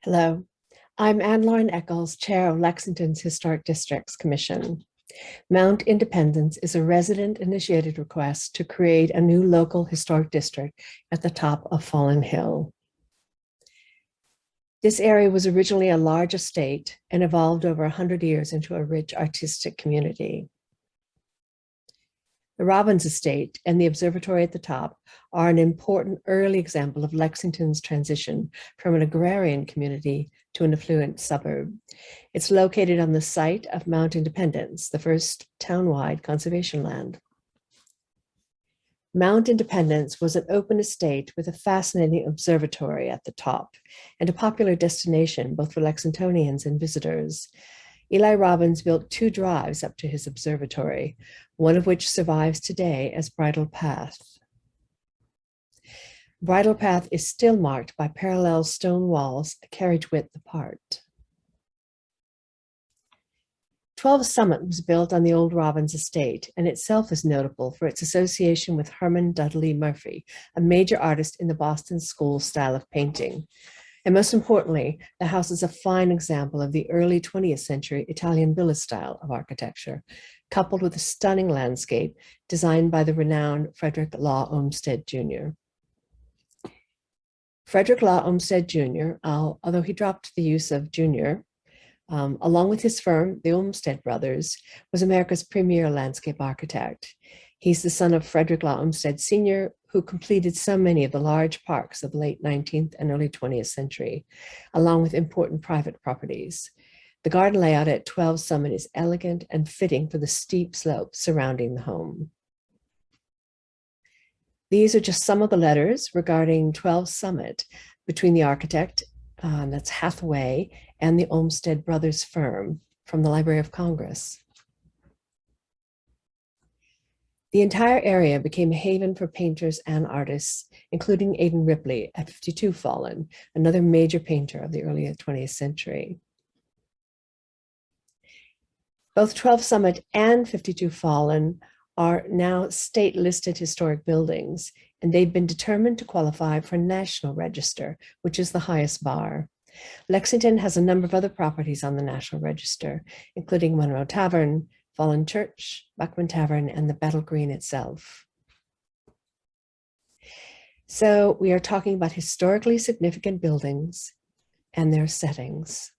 Hello, I'm Anne-Lauren Eccles, Chair of Lexington's Historic Districts Commission. Mount Independence is a resident-initiated request to create a new local historic district at the top of Fallen Hill. This area was originally a large estate and evolved over 100 years into a rich artistic community. The Robbins Estate and the observatory at the top are an important early example of Lexington's transition from an agrarian community to an affluent suburb. It's located on the site of Mount Independence, the first town-wide conservation land. Mount Independence was an open estate with a fascinating observatory at the top and a popular destination both for Lexingtonians and visitors. Eli Robbins built 2 drives up to his observatory, one of which survives today as Bridle Path. Bridle Path is still marked by parallel stone walls a carriage width apart. 12 Summit was built on the old Robbins estate and itself is notable for its association with Herman Dudley Murphy, a major artist in the Boston School style of painting. And most importantly, the house is a fine example of the early 20th century Italian villa style of architecture, coupled with a stunning landscape designed by the renowned Frederick Law Olmsted Jr. Frederick Law Olmsted Jr., although he dropped the use of Jr., along with his firm, the Olmsted Brothers, was America's premier landscape architect. He's the son of Frederick Law Olmsted Sr., who completed so many of the large parks of the late 19th and early 20th century, along with important private properties. The garden layout at 12 Summit is elegant and fitting for the steep slopes surrounding the home. These are just some of the letters regarding 12 Summit between the architect, that's Hathaway, and the Olmsted Brothers firm from the Library of Congress. The entire area became a haven for painters and artists, including Aidan Ripley at 52 Fallen, another major painter of the early 20th century. Both 12 Summit and 52 Fallen are now state-listed historic buildings, and they've been determined to qualify for National Register, which is the highest bar. Lexington has a number of other properties on the National Register, including Monroe Tavern, Fallen Church, Buckman Tavern, and the Battle Green itself. So we are talking about historically significant buildings and their settings.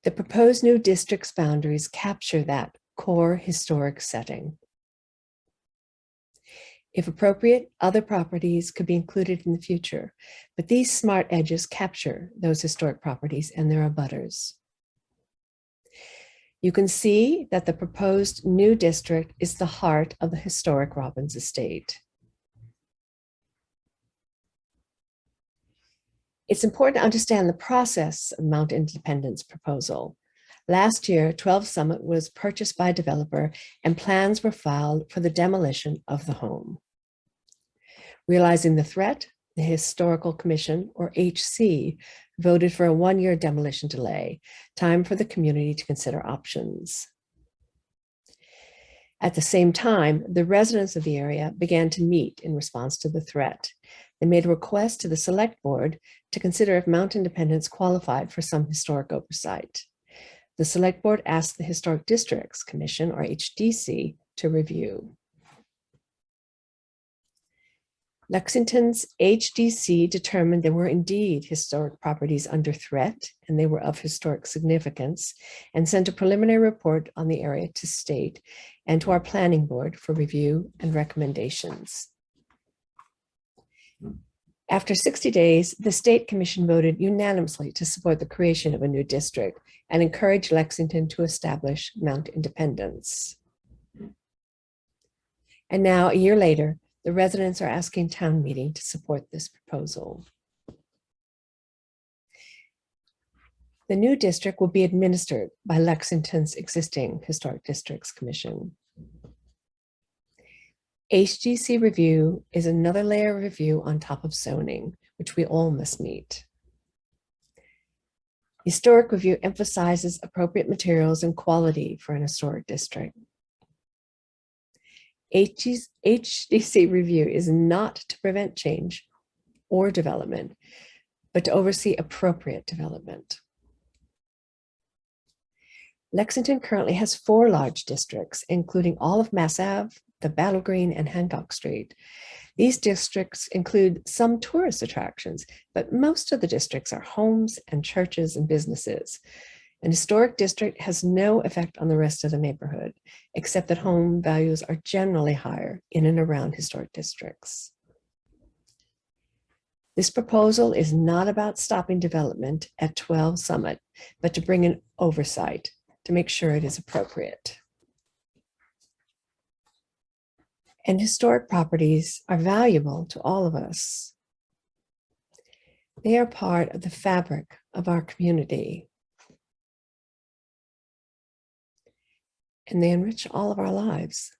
The proposed new district's boundaries capture that core historic setting. If appropriate, other properties could be included in the future, but these smart edges capture those historic properties and their abutters. You can see that the proposed new district is the heart of the historic Robbins estate. It's important to understand the process of Mount Independence proposal. Last year, 12 Summit was purchased by a developer and plans were filed for the demolition of the home. Realizing the threat, the Historical Commission, or HC, voted for a 1-year demolition delay, time for the community to consider options. At the same time, the residents of the area began to meet in response to the threat. They made a request to the Select Board to consider if Mount Independence qualified for some historic oversight. The Select Board asked the Historic Districts Commission, or HDC, to review. Lexington's HDC determined there were indeed historic properties under threat and they were of historic significance, and sent a preliminary report on the area to state and to our planning board for review and recommendations. After 60 days, the State Commission voted unanimously to support the creation of a new district and encourage Lexington to establish Mount Independence. And now, a year later, the residents are asking town meeting to support this proposal. The new district will be administered by Lexington's existing Historic Districts Commission. HGC review is another layer of review on top of zoning, which we all must meet. Historic review emphasizes appropriate materials and quality for an historic district. HDC review is not to prevent change or development, but to oversee appropriate development. Lexington currently has 4 large districts, including all of Mass Ave, the Battle Green, and Hancock Street. These districts include some tourist attractions, but most of the districts are homes and churches and businesses. An historic district has no effect on the rest of the neighborhood, except that home values are generally higher in and around historic districts. This proposal is not about stopping development at 12 Summit, but to bring an oversight to make sure it is appropriate. And historic properties are valuable to all of us. They are part of the fabric of our community. And they enrich all of our lives.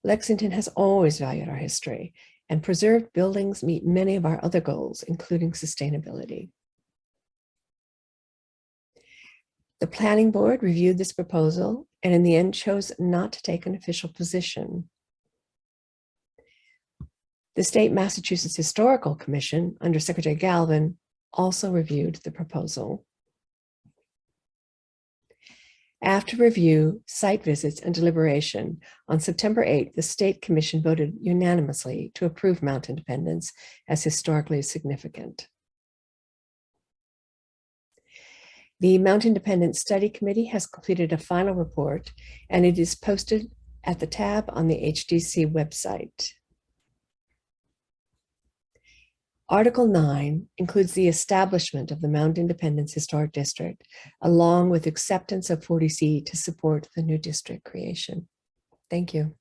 Lexington has always valued our history, and preserved buildings meet many of our other goals, including sustainability. The Planning Board reviewed this proposal and in the end chose not to take an official position. The State Massachusetts Historical Commission, under Secretary Galvin, also reviewed the proposal. After review, site visits, and deliberation, on September 8th, the State Commission voted unanimously to approve Mount Independence as historically significant. The Mount Independence Study Committee has completed a final report, and it is posted at the tab on the HDC website. Article 9 includes the establishment of the Mount Independence Historic District, along with acceptance of 40C to support the new district creation. Thank you.